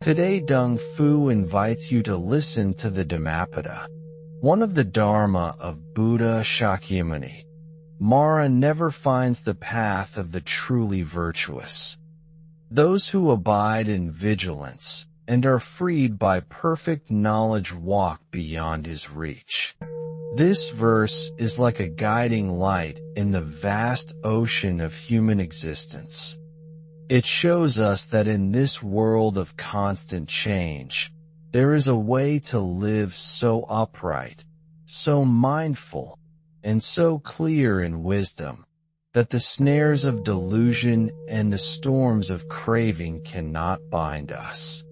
Today Dong Fu invites you to listen to the Dhammapada, one of the Dharma of Buddha Shakyamuni. Mara never finds the path of the truly virtuous. Those who abide in vigilance and are freed by perfect knowledge walk beyond his reach. This verse is like a guiding light in the vast ocean of human existence. It shows us that in this world of constant change, there is a way to live so upright, so mindful, and so clear in wisdom, that the snares of delusion and the storms of craving cannot bind us.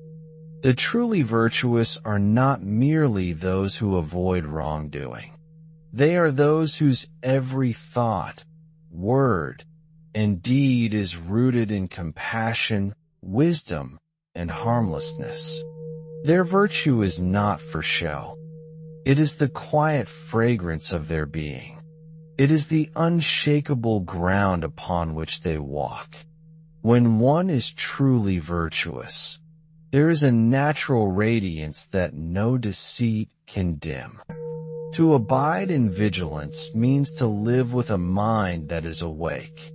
The truly virtuous are not merely those who avoid wrongdoing. They are those whose every thought, word, and deed is rooted in compassion, wisdom, and harmlessness. Their virtue is not for show. It is the quiet fragrance of their being. It is the unshakable ground upon which they walk. When one is truly virtuous, there is a natural radiance that no deceit can dim. To abide in vigilance means to live with a mind that is awake.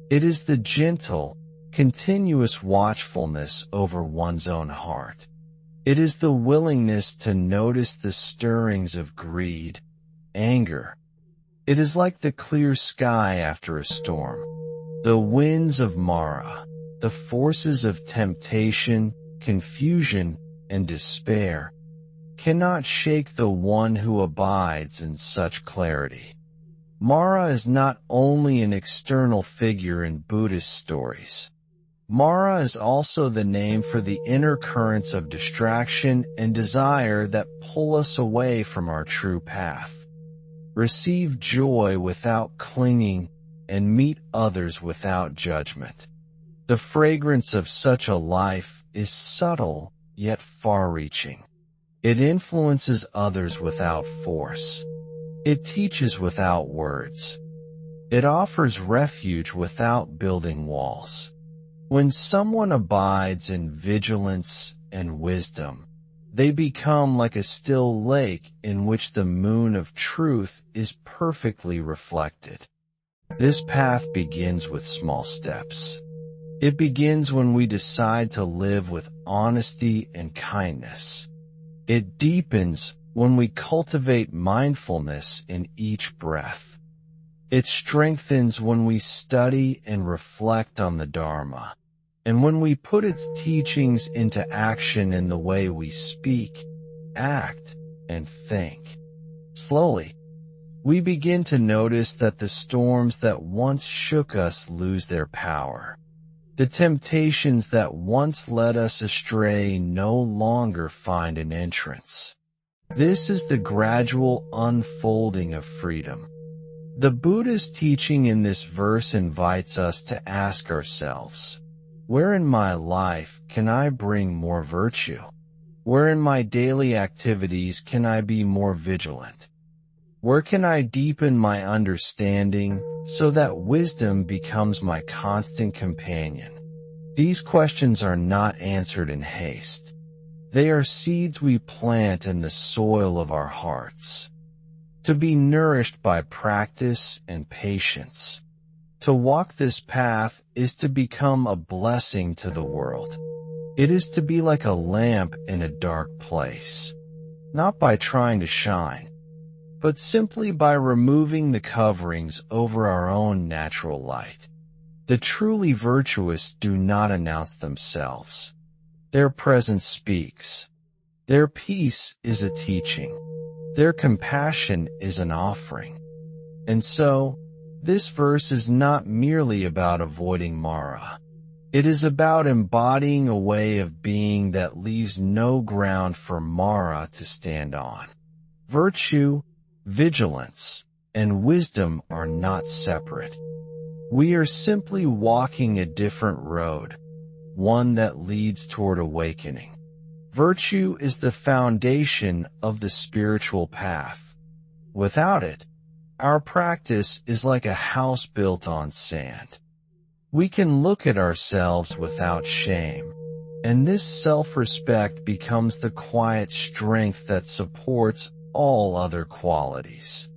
It is the gentle, continuous watchfulness over one's own heart. It is the willingness to notice the stirrings of greed, anger. It is like the clear sky after a storm. The winds of Mara, the forces of temptation, confusion, and despair, cannot shake the one who abides in such clarity. Mara is not only an external figure in Buddhist stories. Mara is also the name for the inner currents of distraction and desire that pull us away from our true path. Receive joy without clinging and meet others without judgment. The fragrance of such a life is subtle yet far-reaching. It influences others without force. It teaches without words. It offers refuge without building walls. When someone abides in vigilance and wisdom, they become like a still lake in which the moon of truth is perfectly reflected. This path begins with small steps. It begins when we decide to live with honesty and kindness. It deepens when we cultivate mindfulness in each breath. It strengthens when we study and reflect on the Dharma, and when we put its teachings into action in the way we speak, act, and think. Slowly, we begin to notice that the storms that once shook us lose their power. The temptations that once led us astray no longer find an entrance. This is the gradual unfolding of freedom. The Buddha's teaching in this verse invites us to ask ourselves, where in my life can I bring more virtue? Where in my daily activities can I be more vigilant? Where can I deepen my understanding so that wisdom becomes my constant companion? These questions are not answered in haste. They are seeds we plant in the soil of our hearts, to be nourished by practice and patience. To walk this path is to become a blessing to the world. It is to be like a lamp in a dark place, not by trying to shine, but simply by removing the coverings over our own natural light. The truly virtuous do not announce themselves. Their presence speaks. Their peace is a teaching. Their compassion is an offering. And so, this verse is not merely about avoiding Mara. It is about embodying a way of being that leaves no ground for Mara to stand on. Virtue, vigilance, and wisdom are not separate. We are simply walking a different road, one that leads toward awakening. Virtue is the foundation of the spiritual path. Without it, our practice is like a house built on sand. We can look at ourselves without shame, and this self-respect becomes the quiet strength that supports all other qualities.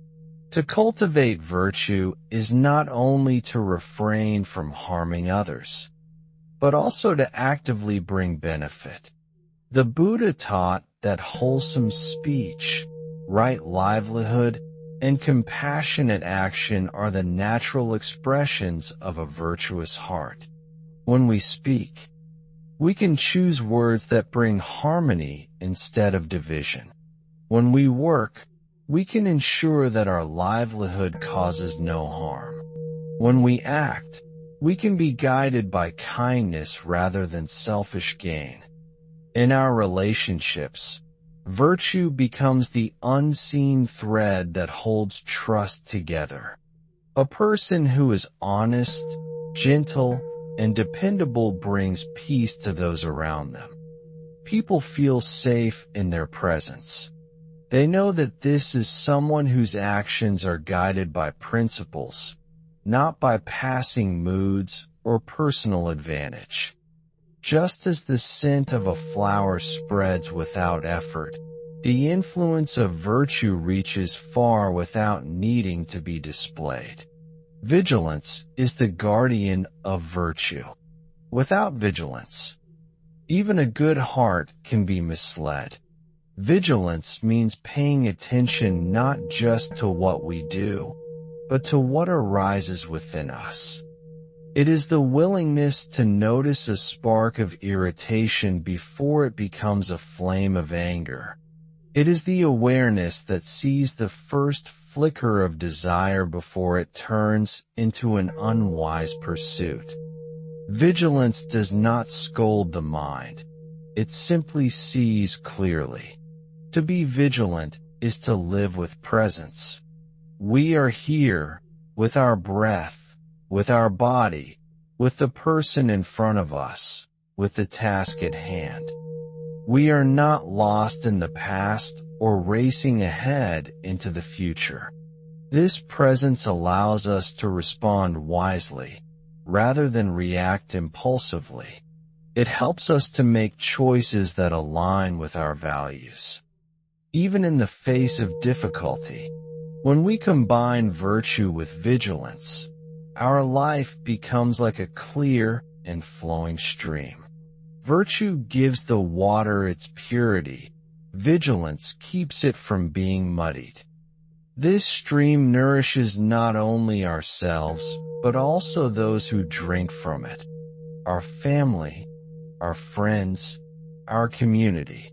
To cultivate virtue is not only to refrain from harming others, but also to actively bring benefit. The Buddha taught that wholesome speech, right livelihood, and compassionate action are the natural expressions of a virtuous heart. When we speak, we can choose words that bring harmony instead of division. When we work, we can ensure that our livelihood causes no harm. When we act, we can be guided by kindness rather than selfish gain. In our relationships, virtue becomes the unseen thread that holds trust together. A person who is honest, gentle, and dependable brings peace to those around them. People feel safe in their presence. They know that this is someone whose actions are guided by principles, not by passing moods or personal advantage. Just as the scent of a flower spreads without effort, the influence of virtue reaches far without needing to be displayed. Vigilance is the guardian of virtue. Without vigilance, even a good heart can be misled. Vigilance means paying attention not just to what we do, but to what arises within us. It is the willingness to notice a spark of irritation before it becomes a flame of anger. It is the awareness that sees the first flicker of desire before it turns into an unwise pursuit. Vigilance does not scold the mind. It simply sees clearly. To be vigilant is to live with presence. We are here, with our breath, with our body, with the person in front of us, with the task at hand. We are not lost in the past or racing ahead into the future. This presence allows us to respond wisely, rather than react impulsively. It helps us to make choices that align with our values. Even in the face of difficulty, when we combine virtue with vigilance, our life becomes like a clear and flowing stream. Virtue gives the water its purity. Vigilance keeps it from being muddied. This stream nourishes not only ourselves, but also those who drink from it, our family, our friends, our community.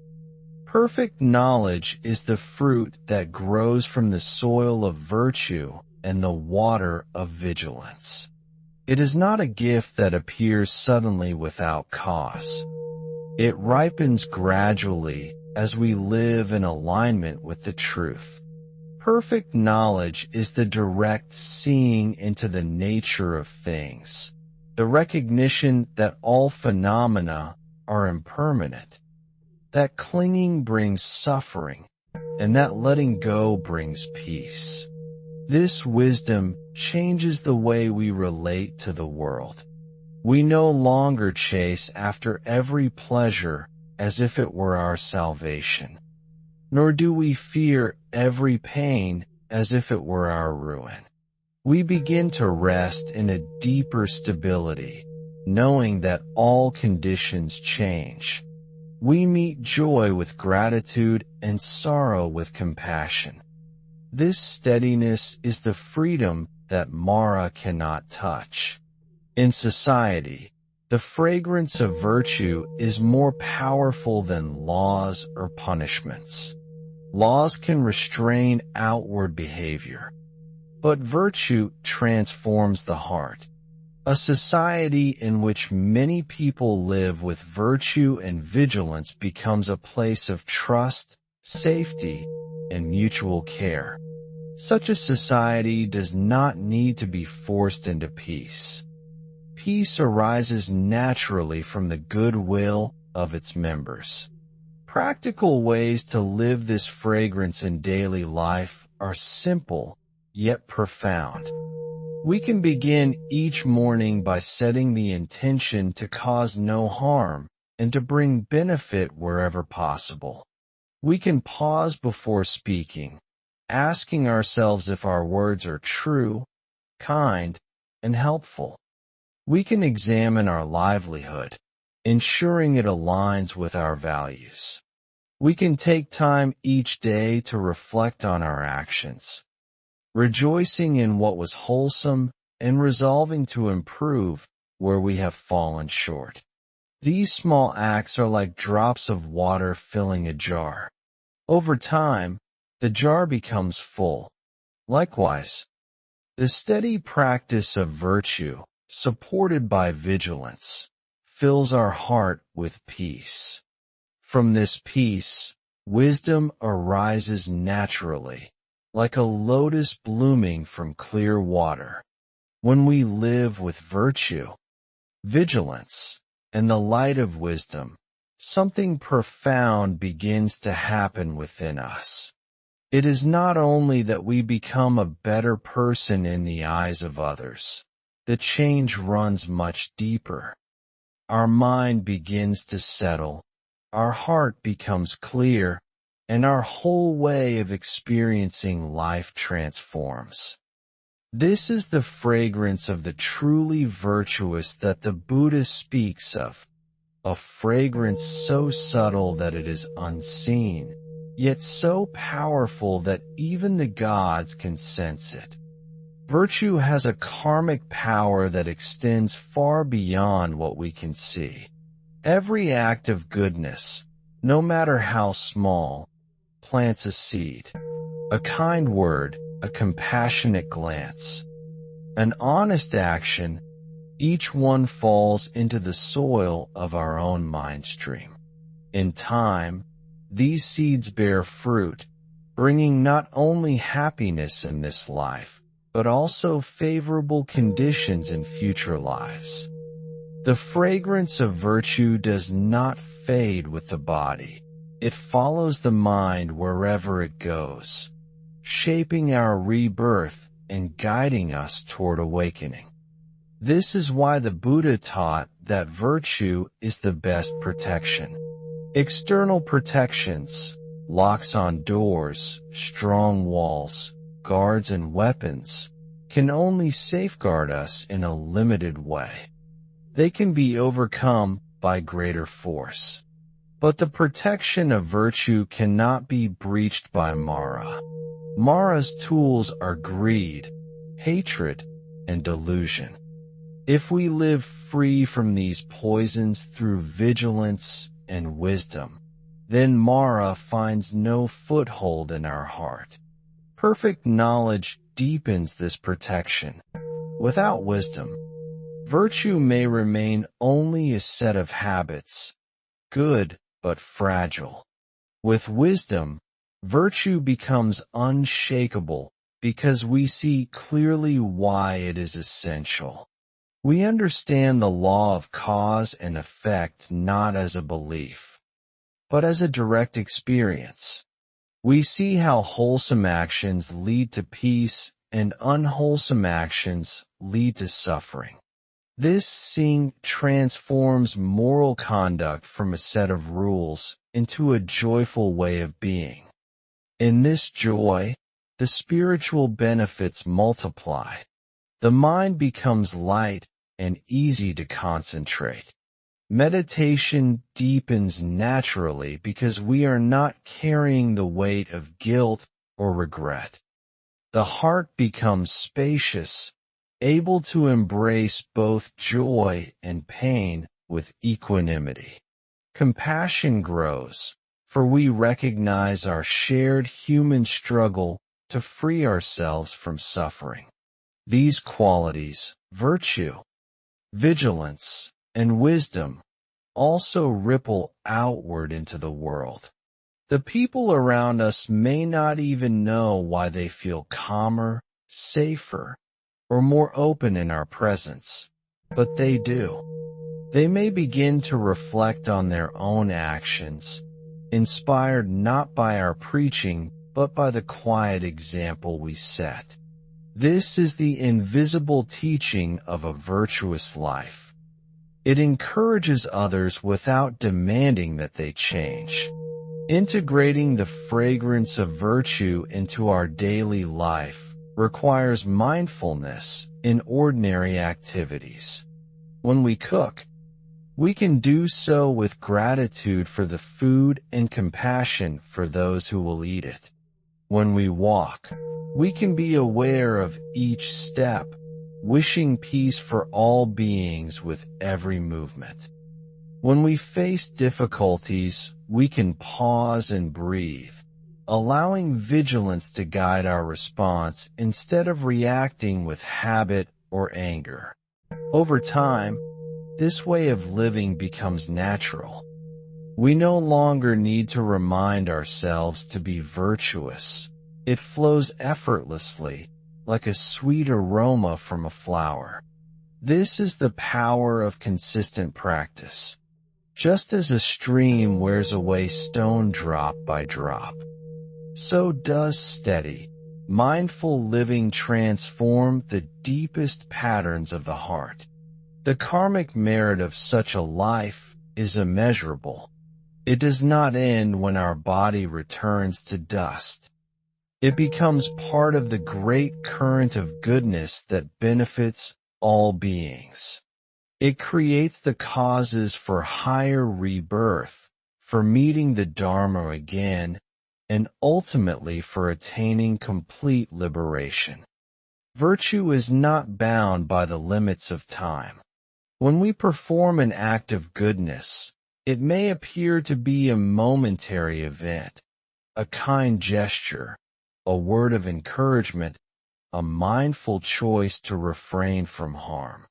Perfect knowledge is the fruit that grows from the soil of virtue and the water of vigilance. It is not a gift that appears suddenly without cause. It ripens gradually as we live in alignment with the truth. Perfect knowledge is the direct seeing into the nature of things, the recognition that all phenomena are impermanent, that clinging brings suffering, and that letting go brings peace. This wisdom changes the way we relate to the world. We no longer chase after every pleasure as if it were our salvation, nor do we fear every pain as if it were our ruin. We begin to rest in a deeper stability, knowing that all conditions change. We meet joy with gratitude and sorrow with compassion. This steadiness is the freedom that Mara cannot touch. In society, the fragrance of virtue is more powerful than laws or punishments. Laws can restrain outward behavior, but virtue transforms the heart. A society in which many people live with virtue and vigilance becomes a place of trust, safety, and mutual care. Such a society does not need to be forced into peace. Peace arises naturally from the goodwill of its members. Practical ways to live this fragrance in daily life are simple, yet profound. We can begin each morning by setting the intention to cause no harm, and to bring benefit wherever possible. We can pause before speaking, asking ourselves if our words are true, kind, and helpful. We can examine our livelihood, ensuring it aligns with our values. We can take time each day to reflect on our actions, rejoicing in what was wholesome and resolving to improve where we have fallen short. These small acts are like drops of water filling a jar. Over time, the jar becomes full. Likewise, the steady practice of virtue, supported by vigilance, fills our heart with peace. From this peace, wisdom arises naturally, like a lotus blooming from clear water. When we live with virtue, vigilance, and the light of wisdom, something profound begins to happen within us. It is not only that we become a better person in the eyes of others. The change runs much deeper. Our mind begins to settle, our heart becomes clear, and our whole way of experiencing life transforms. This is the fragrance of the truly virtuous that the Buddha speaks of, a fragrance so subtle that it is unseen, yet so powerful that even the gods can sense it. Virtue has a karmic power that extends far beyond what we can see. Every act of goodness, no matter how small, plants a seed. A kind word, a compassionate glance, an honest action, each one falls into the soil of our own mind stream. In time, these seeds bear fruit, bringing not only happiness in this life, but also favorable conditions in future lives. The fragrance of virtue does not fade with the body. It follows the mind wherever it goes, shaping our rebirth and guiding us toward awakening. This is why the Buddha taught that virtue is the best protection. External protections, locks on doors, strong walls, guards and weapons, can only safeguard us in a limited way. They can be overcome by greater force. But the protection of virtue cannot be breached by Mara. Mara's tools are greed, hatred, and delusion. If we live free from these poisons through vigilance and wisdom, then Mara finds no foothold in our heart. Perfect knowledge deepens this protection. Without wisdom, virtue may remain only a set of habits, good but fragile. With wisdom, virtue becomes unshakable because we see clearly why it is essential. We understand the law of cause and effect not as a belief, but as a direct experience. We see how wholesome actions lead to peace and unwholesome actions lead to suffering. This seeing transforms moral conduct from a set of rules into a joyful way of being. In this joy, the spiritual benefits multiply. The mind becomes light and easy to concentrate. Meditation deepens naturally because we are not carrying the weight of guilt or regret. The heart becomes spacious, able to embrace both joy and pain with equanimity. Compassion grows, for we recognize our shared human struggle to free ourselves from suffering. These qualities, virtue, vigilance, and wisdom, also ripple outward into the world. The people around us may not even know why they feel calmer, safer, or more open in our presence, but they do. They may begin to reflect on their own actions, inspired not by our preaching, but by the quiet example we set. This is the invisible teaching of a virtuous life. It encourages others without demanding that they change. Integrating the fragrance of virtue into our daily life requires mindfulness in ordinary activities. When we cook, we can do so with gratitude for the food and compassion for those who will eat it. When we walk, we can be aware of each step, wishing peace for all beings with every movement. When we face difficulties, we can pause and breathe, allowing vigilance to guide our response instead of reacting with habit or anger. Over time, this way of living becomes natural. We no longer need to remind ourselves to be virtuous. It flows effortlessly, like a sweet aroma from a flower. This is the power of consistent practice. Just as a stream wears away stone drop by drop, so does steady, mindful living transform the deepest patterns of the heart. The karmic merit of such a life is immeasurable. It does not end when our body returns to dust. It becomes part of the great current of goodness that benefits all beings. It creates the causes for higher rebirth, for meeting the Dharma again, and ultimately for attaining complete liberation. Virtue is not bound by the limits of time. When we perform an act of goodness, it may appear to be a momentary event, a kind gesture, a word of encouragement, a mindful choice to refrain from harm.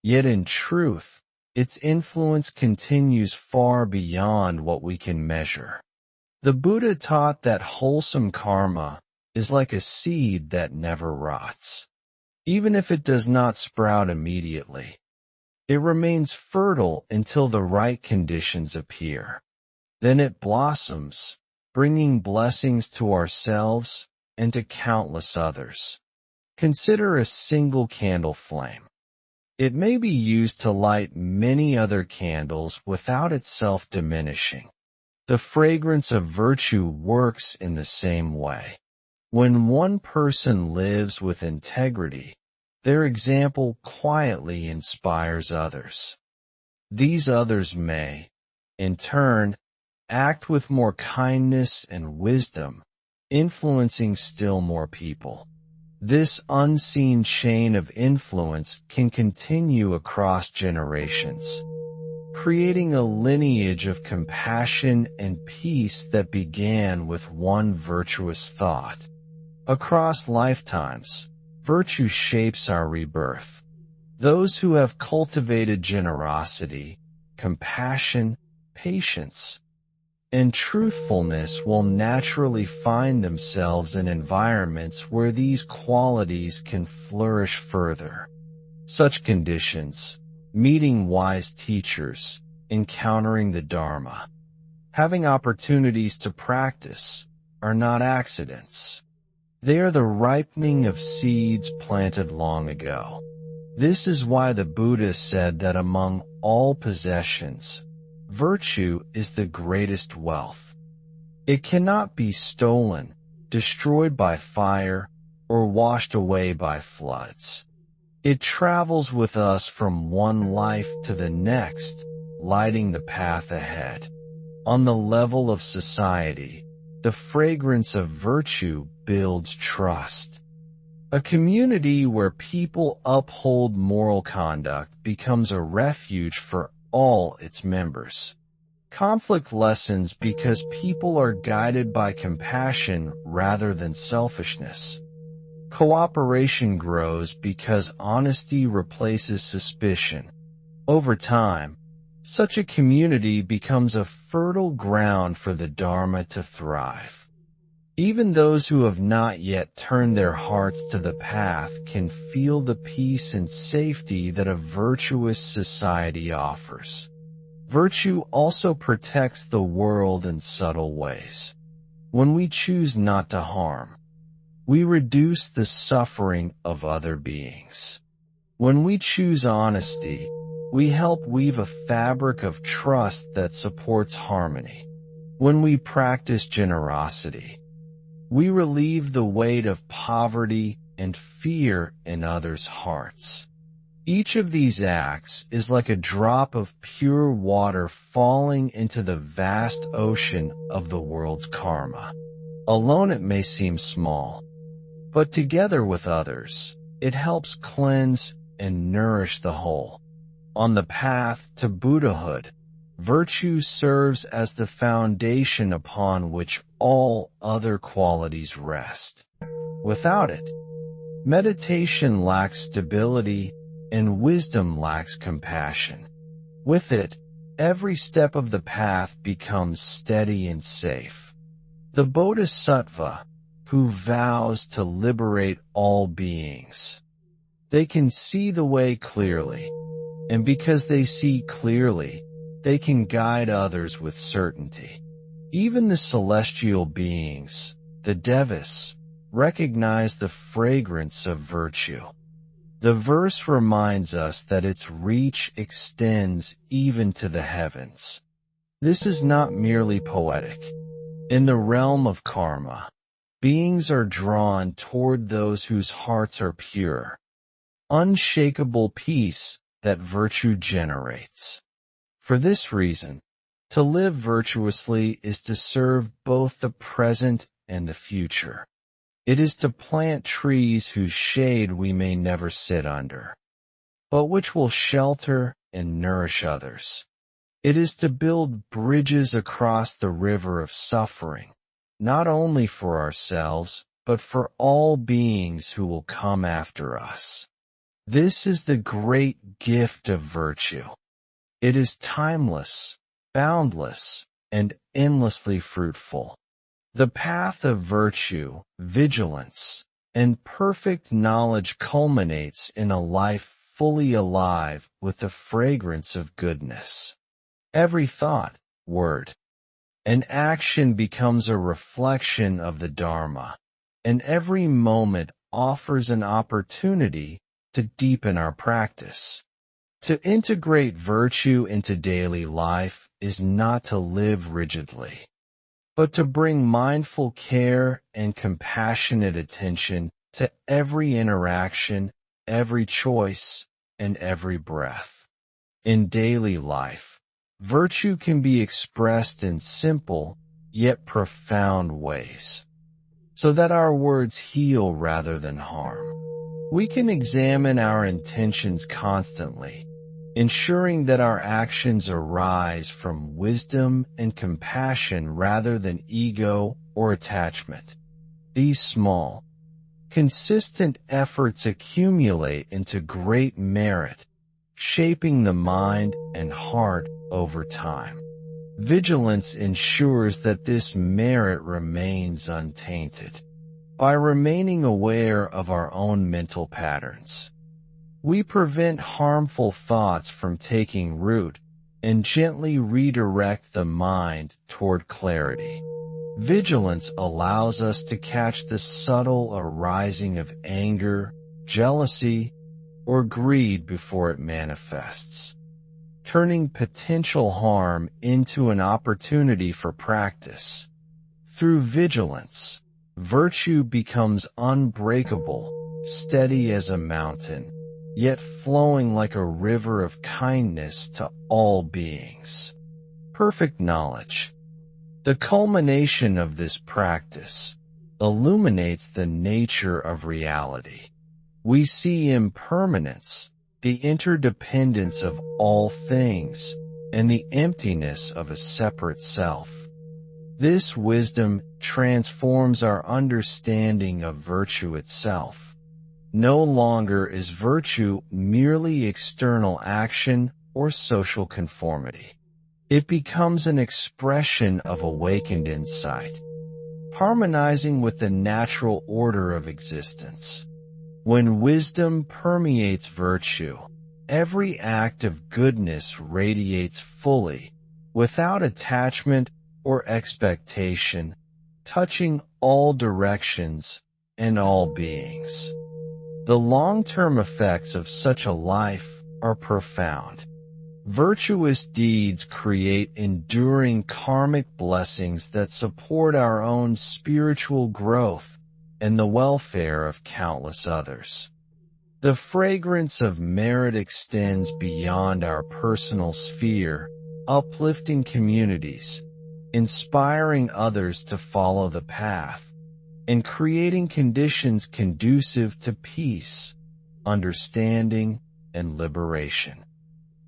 Yet in truth, its influence continues far beyond what we can measure. The Buddha taught that wholesome karma is like a seed that never rots. Even if it does not sprout immediately, it remains fertile until the right conditions appear. Then it blossoms, bringing blessings to ourselves and to countless others. Consider a single candle flame. It may be used to light many other candles without itself diminishing. The fragrance of virtue works in the same way. When one person lives with integrity, their example quietly inspires others. These others may, in turn, act with more kindness and wisdom, influencing still more people. This unseen chain of influence can continue across generations, creating a lineage of compassion and peace that began with one virtuous thought. Across lifetimes, virtue shapes our rebirth. Those who have cultivated generosity, compassion, patience, and truthfulness will naturally find themselves in environments where these qualities can flourish further. Such conditions, meeting wise teachers, encountering the Dharma, having opportunities to practice, are not accidents. They are the ripening of seeds planted long ago. This is why the Buddha said that among all possessions, virtue is the greatest wealth. It cannot be stolen, destroyed by fire, or washed away by floods. It travels with us from one life to the next, lighting the path ahead. On the level of society, the fragrance of virtue builds trust. A community where people uphold moral conduct becomes a refuge for all its members. Conflict lessens because people are guided by compassion rather than selfishness. Cooperation grows because honesty replaces suspicion. Over time, such a community becomes a fertile ground for the Dharma to thrive. Even those who have not yet turned their hearts to the path can feel the peace and safety that a virtuous society offers. Virtue also protects the world in subtle ways. When we choose not to harm, we reduce the suffering of other beings. When we choose honesty, We help weave a fabric of trust that supports harmony. When we practice generosity, we relieve the weight of poverty and fear in others' hearts. Each of these acts is like a drop of pure water falling into the vast ocean of the world's karma. Alone it may seem small, but together with others, it helps cleanse and nourish the whole. On the path to Buddhahood, virtue serves as the foundation upon which all other qualities rest. Without it, meditation lacks stability and wisdom lacks compassion. With it, every step of the path becomes steady and safe. The Bodhisattva, who vows to liberate all beings. They can see the way clearly, and because they see clearly, they can guide others with certainty. Even the celestial beings, the devas, recognize the fragrance of virtue. The verse reminds us that its reach extends even to the heavens. This is not merely poetic. In the realm of karma, beings are drawn toward those whose hearts are pure. Unshakable peace that virtue generates. For this reason, to live virtuously is to serve both the present and the future. It is to plant trees whose shade we may never sit under, but which will shelter and nourish others. It is to build bridges across the river of suffering, not only for ourselves, but for all beings who will come after us. This is the great gift of virtue. It is timeless, boundless, and endlessly fruitful. The path of virtue, vigilance, and perfect knowledge culminates in a life fully alive with the fragrance of goodness. Every thought, word, and action becomes a reflection of the Dharma, and every moment offers an opportunity to deepen our practice. To integrate virtue into daily life is not to live rigidly, but to bring mindful care and compassionate attention to every interaction, every choice, and every breath. In daily life, virtue can be expressed in simple, yet profound ways, so that our words heal rather than harm. We can examine our intentions constantly, ensuring that our actions arise from wisdom and compassion rather than ego or attachment. These small, consistent efforts accumulate into great merit, shaping the mind and heart over time. Vigilance ensures that this merit remains untainted. By remaining aware of our own mental patterns, we prevent harmful thoughts from taking root and gently redirect the mind toward clarity. Vigilance allows us to catch the subtle arising of anger, jealousy, or greed before it manifests, turning potential harm into an opportunity for practice. Through vigilance, virtue becomes unbreakable, steady as a mountain, yet flowing like a river of kindness to all beings. Perfect knowledge, the culmination of this practice, illuminates the nature of reality. We see impermanence, the interdependence of all things, and the emptiness of a separate self. This wisdom transforms our understanding of virtue itself. No longer is virtue merely external action or social conformity. It becomes an expression of awakened insight, harmonizing with the natural order of existence. When wisdom permeates virtue, every act of goodness radiates fully, without attachment or expectation, touching all directions and all beings. The long-term effects of such a life are profound. Virtuous deeds create enduring karmic blessings that support our own spiritual growth and the welfare of countless others. The fragrance of merit extends beyond our personal sphere, uplifting communities, inspiring others to follow the path, and creating conditions conducive to peace, understanding, and liberation.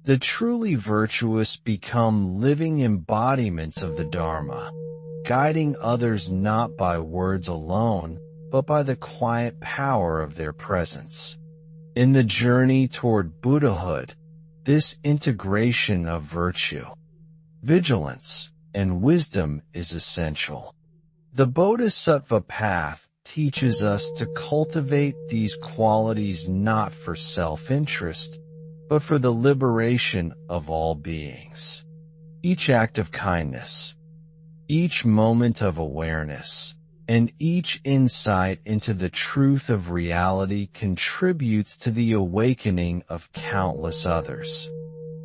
The truly virtuous become living embodiments of the Dharma, guiding others not by words alone, but by the quiet power of their presence. In the journey toward Buddhahood, this integration of virtue, vigilance, and wisdom is essential. The Bodhisattva path teaches us to cultivate these qualities not for self-interest, but for the liberation of all beings. Each act of kindness, each moment of awareness, and each insight into the truth of reality contributes to the awakening of countless others.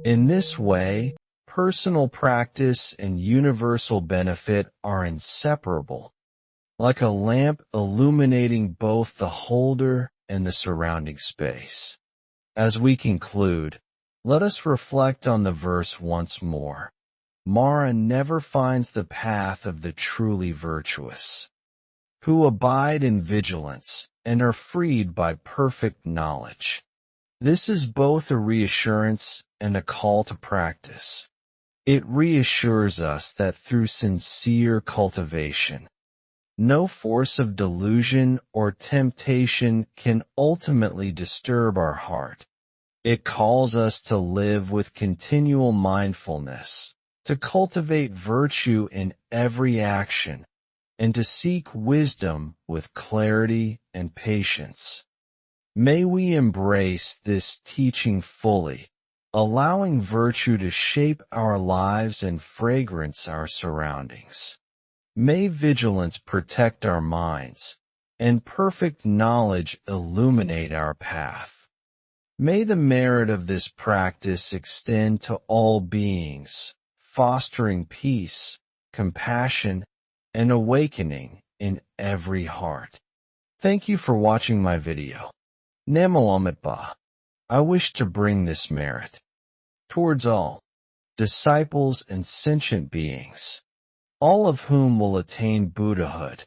In this way, personal practice and universal benefit are inseparable, like a lamp illuminating both the holder and the surrounding space. As we conclude, let us reflect on the verse once more. Mara never finds the path of the truly virtuous, who abide in vigilance and are freed by perfect knowledge. This is both a reassurance and a call to practice. It reassures us that through sincere cultivation, no force of delusion or temptation can ultimately disturb our heart. It calls us to live with continual mindfulness, to cultivate virtue in every action, and to seek wisdom with clarity and patience. May we embrace this teaching fully, allowing virtue to shape our lives and fragrance our surroundings. May vigilance protect our minds, and perfect knowledge illuminate our path. May the merit of this practice extend to all beings, fostering peace, compassion, and awakening in every heart. Thank you for watching my video. Namalamitpa. I wish to bring this merit towards all disciples and sentient beings, all of whom will attain Buddhahood.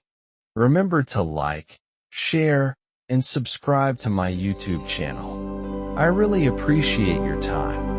Remember to like, share, and subscribe to my YouTube channel. I really appreciate your time.